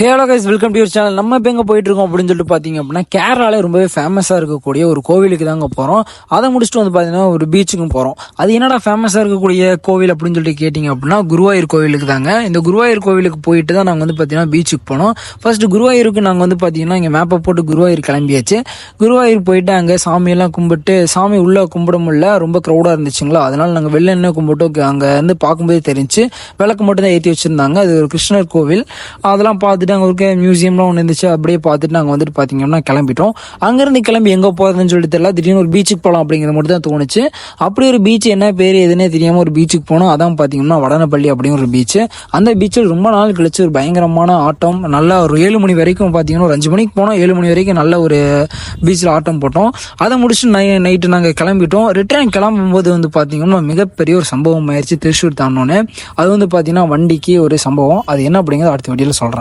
Hello guys, welcome to your channel. நம்ம இப்போ எங்கே போயிட்டு இருக்கோம் அப்படின்னு சொல்லிட்டு பார்த்தீங்க அப்படின்னா, கேரளாவில் ரொம்பவே ஃபேமஸாக இருக்கக்கூடிய ஒரு கோவிலுக்கு தாங்க போகிறோம். அதை முடிச்சுட்டு வந்து பார்த்தீங்கன்னா ஒரு பீச்சுக்கும் போகிறோம். அது என்னடா ஃபேமஸாக இருக்கக்கூடிய கோவில் அப்படின்னு சொல்லிட்டு கேட்டிங்க அப்படின்னா, குருவாயூர் கோவிலுக்கு தாங்க. இந்த குருவாயூர் கோவிலுக்கு போயிட்டு தான் நாங்கள் வந்து பார்த்தீங்கன்னா பீச்சுக்கு போனோம். ஃபர்ஸ்ட் குருவாயூருக்கு நாங்கள் வந்து பார்த்தீங்கன்னா இங்கே மேப்பை போட்டு குருவாயூர் கிளம்பியாச்சு. குருவாயூர் போயிட்டு அங்கே சாமியெல்லாம் கும்பிட்டு, சாமி உள்ளே கும்பிட முடியல, ரொம்ப க்ரௌடாக இருந்துச்சுங்களா, அதனால் நாங்கள் வெளில என்ன கும்பிட்டு அங்கே வந்து பார்க்கும்போதே தெரிஞ்சு விளக்கு மட்டும் தான் ஏற்றி வச்சுருந்தாங்க. அது ஒரு கிருஷ்ணர் கோவில். அதெல்லாம் பார்த்துட்டு அங்கே இருக்க மியூசியம்லாம் ஒன்று இருந்துச்சு. அப்படியே பார்த்துட்டு நாங்கள் வந்துட்டு பார்த்தீங்கன்னா கிளம்பிட்டோம். அங்கேருந்து கிளம்பி எங்கே போகிறதுன்னு சொல்லிட்டு தெரியல, திடீர்னு ஒரு பீச்சுக்கு போகலாம் அப்படிங்கிற மட்டும் தான் தோணுச்சு. அப்படி ஒரு பீச் என்ன பேர் எதுனே தெரியாமல் ஒரு பீச்சுக்கு போனோம். அதான் பார்த்தீங்கன்னா வடனப்பள்ளி அப்படிங்கிற ஒரு பீச்சு. அந்த பீச்சில் ரொம்ப நாள் கழிச்சு ஒரு பயங்கரமான ஆட்டம், நல்லா ஒரு 7 மணி வரைக்கும் பார்த்தீங்கன்னா, ஒரு 5 மணிக்கு போனோம், 7 மணி வரைக்கும் நல்ல ஒரு பீச்சில் ஆட்டம் போட்டோம். அதை முடிச்சுட்டு நைட்டு நாங்கள் கிளம்பிட்டோம். ரிட்டர்ன் கிளம்பும்போது வந்து பார்த்தீங்கன்னா மிகப்பெரிய ஒரு சம்பவம் ஆயிடுச்சு. திருச்சூர் தாண்டோன்னு அது வந்து பார்த்தீங்கன்னா வண்டிக்கு ஒரு சம்பவம். அது என்ன அப்படிங்கிறது அடுத்த வீடியோவில் சொல்கிறேன்.